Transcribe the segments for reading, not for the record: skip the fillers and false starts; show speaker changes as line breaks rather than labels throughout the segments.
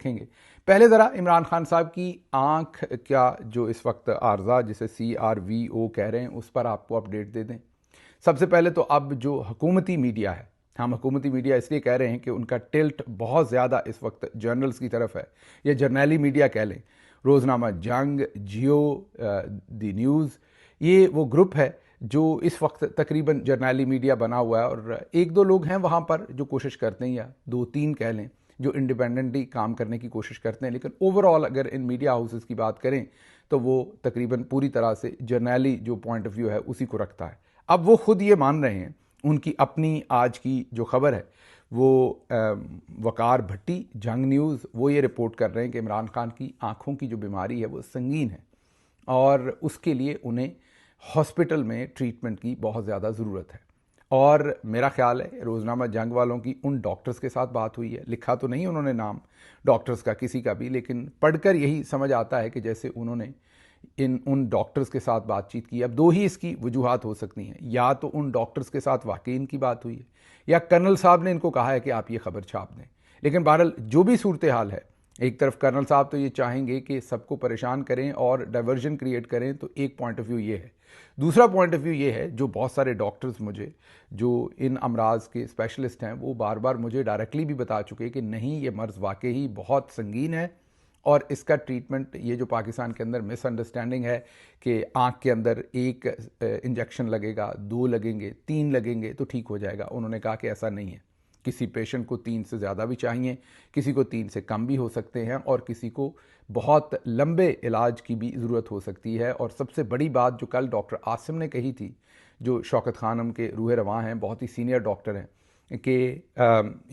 लिखेंगे। पहले ज़रा इमरान खान साहब की आँख का जो इस वक्त आर्जा जिसे CRVO कह रहे हैं उस पर आपको अपडेट दे दें। सबसे पहले तो अब जो हुकूमती मीडिया है, हम हुकूमती मीडिया इसलिए कह रहे हैं कि उनका टिल्ट बहुत ज़्यादा इस वक्त जर्नल्स की तरफ है, या जर्नैली मीडिया कह लें। रोज़नामा जंग, जियो, दी न्यूज़, ये वो ग्रुप है जो इस वक्त तकरीबन जर्नैली मीडिया बना हुआ है, और एक दो लोग हैं वहाँ पर जो कोशिश करते हैं, या दो तीन कह लें, जो इंडिपेंडेंटली काम करने की कोशिश करते हैं। लेकिन ओवरऑल अगर इन मीडिया हाउसेस की बात करें तो वो तकरीबन पूरी तरह से जर्नैली जो पॉइंट ऑफ व्यू है उसी को रखता है। अब वो खुद ये मान रहे हैं, उनकी अपनी आज की जो खबर है वो वकार भट्टी, जंग न्यूज़, वो ये रिपोर्ट कर रहे हैं कि इमरान खान की आँखों की जो बीमारी है वो संगीन है और उसके लिए उन्हें हॉस्पिटल में ट्रीटमेंट की बहुत ज़्यादा ज़रूरत है। और मेरा ख्याल है रोज़नामा जंग वालों की उन डॉक्टर्स के साथ बात हुई है, लिखा तो नहीं उन्होंने नाम डॉक्टर्स का किसी का भी, लेकिन पढ़कर यही समझ आता है कि जैसे उन्होंने उन डॉक्टर्स के साथ बातचीत की। अब दो ही इसकी वजूहात हो सकती हैं, या तो उन डॉक्टर्स के साथ वाकई इनकी बात हुई है, या कर्नल साहब ने इनको कहा है कि आप ये खबर छाप दें। लेकिन बहरहाल जो भी सूरत हाल है, एक तरफ कर्नल साहब तो ये चाहेंगे कि सबको परेशान करें और डाइवर्जन क्रिएट करें, तो एक पॉइंट ऑफ व्यू ये है। दूसरा पॉइंट ऑफ व्यू ये है, जो बहुत सारे डॉक्टर्स मुझे जो इन अमराज के स्पेशलिस्ट हैं वो बार बार मुझे डायरेक्टली भी बता चुके कि नहीं, ये मर्ज़ वाकई ही बहुत संगीन है और इसका ट्रीटमेंट, ये जो पाकिस्तान के अंदर मिसअंडरस्टैंडिंग है कि आँख के अंदर एक इंजेक्शन लगेगा, 2 लगेंगे, 3 लगेंगे तो ठीक हो जाएगा, उन्होंने कहा कि ऐसा नहीं है। किसी पेशेंट को 3 से ज़्यादा भी चाहिए, किसी को 3 से कम भी हो सकते हैं, और किसी को बहुत लंबे इलाज की भी ज़रूरत हो सकती है। और सबसे बड़ी बात जो कल डॉक्टर आसिम ने कही थी, जो शौकत खानम के रूह रवां हैं, बहुत ही सीनियर डॉक्टर हैं, कि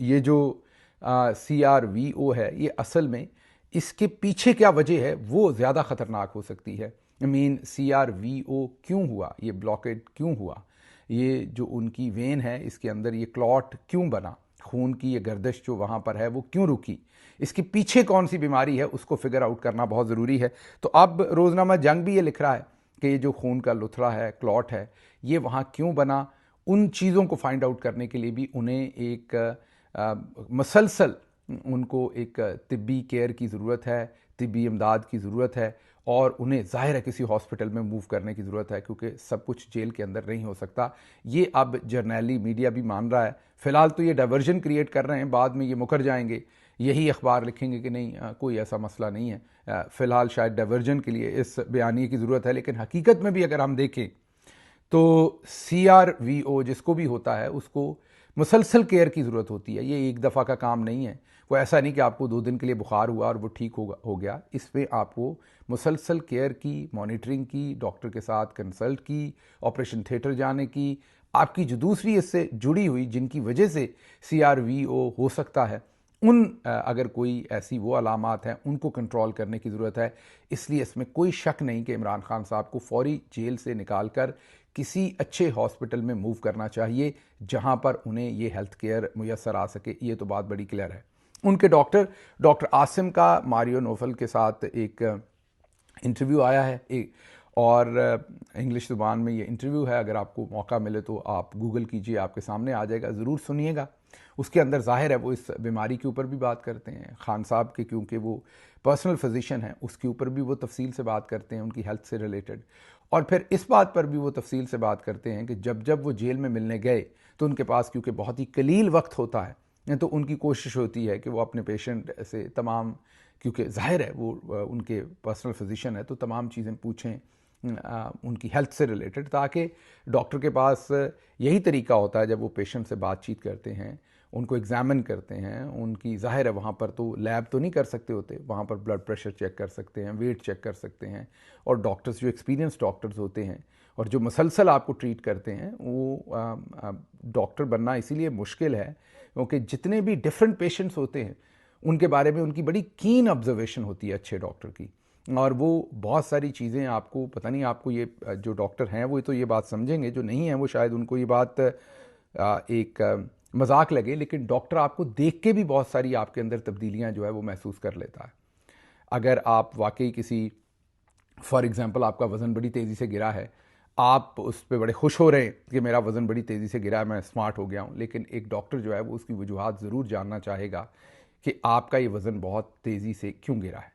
ये जो CRVO है, ये असल में इसके पीछे क्या वजह है वो ज़्यादा ख़तरनाक हो सकती है। CRVO क्यों हुआ, ये ब्लॉकेड क्यों हुआ, ये जो उनकी वेन है इसके अंदर ये क्लॉट क्यों बना, खून की ये गर्दिश जो वहाँ पर है वो क्यों रुकी, इसके पीछे कौन सी बीमारी है उसको फिगर आउट करना बहुत ज़रूरी है। तो अब रोज़नामा जंग भी ये लिख रहा है कि ये जो खून का लुथरा है, क्लॉट है, ये वहाँ क्यों बना, उन चीज़ों को फाइंड आउट करने के लिए भी उन्हें एक मसलसल उनको एक तिब्बी केयर की ज़रूरत है, तिब्बी इमदाद की ज़रूरत है, और उन्हें ज़ाहिर है किसी हॉस्पिटल में मूव करने की ज़रूरत है, क्योंकि सब कुछ जेल के अंदर नहीं हो सकता। ये अब जर्नैली मीडिया भी मान रहा है। फ़िलहाल तो ये डाइवर्जन क्रिएट कर रहे हैं, बाद में ये मुकर जाएंगे, यही अखबार लिखेंगे कि नहीं कोई ऐसा मसला नहीं है। फ़िलहाल शायद डाइवर्जन के लिए इस बयानी की ज़रूरत है, लेकिन हकीकत में भी अगर हम देखें तो CRVO जिसको भी होता है उसको मुसलसल केयर की ज़रूरत होती है। ये एक दफ़ा का काम नहीं है, वो ऐसा नहीं कि आपको 2 दिन के लिए बुखार हुआ और वो ठीक हो गया। इसमें आपको मुसलसल केयर की, मॉनिटरिंग की, डॉक्टर के साथ कंसल्ट की, ऑपरेशन थिएटर जाने की, आपकी जो दूसरी इससे जुड़ी हुई जिनकी वजह से CRVO हो सकता है, उन अगर कोई ऐसी वो अलामात हैं उनको कंट्रोल करने की ज़रूरत है। इसलिए इसमें कोई शक नहीं कि इमरान खान साहब को फौरी जेल से निकाल कर किसी अच्छे हॉस्पिटल में मूव करना चाहिए, जहां पर उन्हें ये हेल्थ केयर मुयसर आ सके। ये तो बात बड़ी क्लियर है। उनके डॉक्टर आसिम का मारियो नोफल के साथ एक इंटरव्यू आया है, और इंग्लिश ज़ुबान में ये इंटरव्यू है। अगर आपको मौका मिले तो आप गूगल कीजिए, आपके सामने आ जाएगा, ज़रूर सुनिएगा। उसके अंदर ज़ाहिर है वो इस बीमारी के ऊपर भी बात करते हैं, खान साहब के, क्योंकि वो पर्सनल फिजिशियन हैं, उसके ऊपर भी वो तफसील से बात करते हैं, उनकी हेल्थ से रिलेटेड। और फिर इस बात पर भी वो तफसील से बात करते हैं कि जब जब वो जेल में मिलने गए तो उनके पास क्योंकि बहुत ही कलील वक्त होता है, तो उनकी कोशिश होती है कि वो अपने पेशेंट से तमाम, क्योंकि जाहिर है वो उनके पर्सनल फिजिशियन है, तो तमाम चीज़ें पूछें उनकी हेल्थ से रिलेटेड, ताकि डॉक्टर के पास यही तरीका होता है जब वो पेशेंट से बातचीत करते हैं, उनको एग्ज़ामिन करते हैं, उनकी ज़ाहिर है वहाँ पर तो लैब तो नहीं कर सकते होते, वहाँ पर ब्लड प्रेशर चेक कर सकते हैं, वेट चेक कर सकते हैं, और डॉक्टर्स जो एक्सपीरियंस डॉक्टर्स होते हैं और जो मसलसल आपको ट्रीट करते हैं, वो डॉक्टर बनना इसीलिए मुश्किल है क्योंकि जितने भी डिफरेंट पेशेंट्स होते हैं उनके बारे में उनकी बड़ी कीन ऑब्जर्वेशन होती है अच्छे डॉक्टर की, और वो बहुत सारी चीज़ें आपको पता नहीं, आपको ये जो डॉक्टर हैं वो तो ये बात समझेंगे, जो नहीं है वो शायद उनको ये बात एक मजाक लगे, लेकिन डॉक्टर आपको देख के भी बहुत सारी आपके अंदर तब्दीलियां जो है वो महसूस कर लेता है। अगर आप वाकई किसी, फॉर एग्जांपल आपका वज़न बड़ी तेज़ी से गिरा है, आप उस पर बड़े खुश हो रहे हैं कि मेरा वज़न बड़ी तेज़ी से गिरा है, मैं स्मार्ट हो गया हूँ, लेकिन एक डॉक्टर जो है वो उसकी वजूहात ज़रूर जानना चाहेगा कि आपका ये वज़न बहुत तेज़ी से क्यों गिरा है।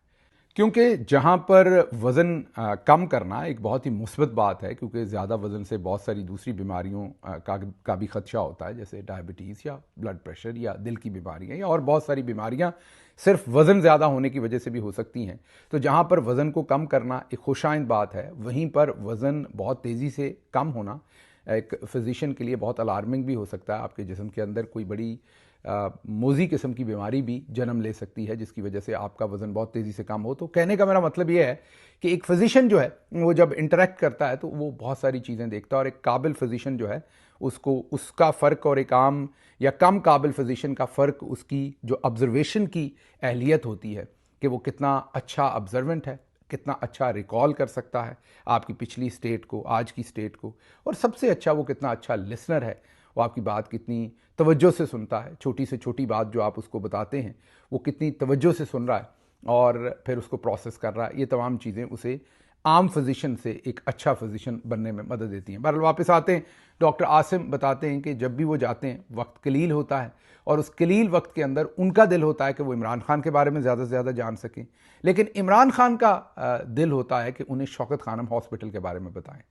क्योंकि जहाँ पर वज़न कम करना एक बहुत ही मुस्बत बात है, क्योंकि ज़्यादा वज़न से बहुत सारी दूसरी बीमारियों का भी खदशा होता है, जैसे डायबिटीज़ या ब्लड प्रेशर या दिल की बीमारियाँ या और बहुत सारी बीमारियाँ सिर्फ वज़न ज़्यादा होने की वजह से भी हो सकती हैं। तो जहाँ पर वज़न को कम करना एक खुशाइंद बात है, वहीं पर वज़न बहुत तेज़ी से कम होना एक फ़िज़िशियन के लिए बहुत अलार्मिंग भी हो सकता है। आपके जिस्म के अंदर कोई बड़ी मोज़ी किस्म की बीमारी भी जन्म ले सकती है, जिसकी वजह से आपका वज़न बहुत तेज़ी से कम हो। तो कहने का मेरा मतलब ये है कि एक फ़िज़िशियन जो है वो जब इंटरेक्ट करता है तो वो बहुत सारी चीज़ें देखता है, और एक काबिल फ़िज़िशियन जो है उसको उसका फ़र्क और एक आम या कम काबिल फ़िज़िशियन का फ़र्क उसकी जो ऑब्ज़र्वेशन की अहलियत होती है कि वो कितना अच्छा ऑब्ज़र्वेंट है, कितना अच्छा रिकॉल कर सकता है आपकी पिछली स्टेट को, आज की स्टेट को, और सबसे अच्छा वो कितना अच्छा लिसनर है, वो आपकी बात कितनी तवज्जो से सुनता है, छोटी से छोटी बात जो आप उसको बताते हैं वो कितनी तवज्जो से सुन रहा है और फिर उसको प्रोसेस कर रहा है। ये तमाम चीज़ें उसे आम फिजिशियन से एक अच्छा फिजिशियन बनने में मदद देती हैं। बहरहाल वापस आते हैं, डॉक्टर आसिम बताते हैं कि जब भी वो जाते हैं वक्त कलील होता है, और उस कलील वक्त के अंदर उनका दिल होता है कि वो इमरान खान के बारे में ज़्यादा से ज़्यादा जान सकें, लेकिन इमरान खान का दिल होता है कि उन्हें शौकत खानम हॉस्पिटल के बारे में बताएं।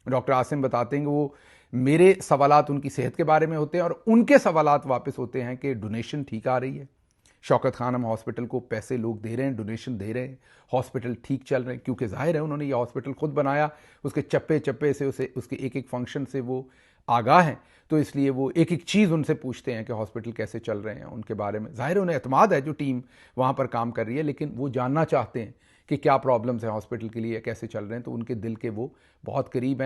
डॉक्टर आसिम बताते हैं कि वो मेरे सवालात उनकी सेहत के बारे में होते हैं और उनके सवालात वापस होते हैं कि डोनेशन ठीक आ रही है, शौकत खानम हॉस्पिटल को पैसे लोग दे रहे हैं, डोनेशन दे रहे हैं, हॉस्पिटल ठीक चल रहे हैं, क्योंकि जाहिर है उन्होंने ये हॉस्पिटल खुद बनाया, उसके चप्पे चप्पे से उसे उसके एक एक फंक्शन से वो आगाह हैं, तो इसलिए वो एक एक चीज़ उनसे पूछते हैं कि हॉस्पिटल कैसे चल रहे हैं, उनके बारे में जाहिर उन्हें एतमाद है जो टीम वहाँ पर काम कर रही है, लेकिन वो जानना चाहते हैं कि क्या प्रॉब्लम्स हैं हॉस्पिटल के लिए, कैसे चल रहे हैं, तो उनके दिल के वो बहुत करीब हैं।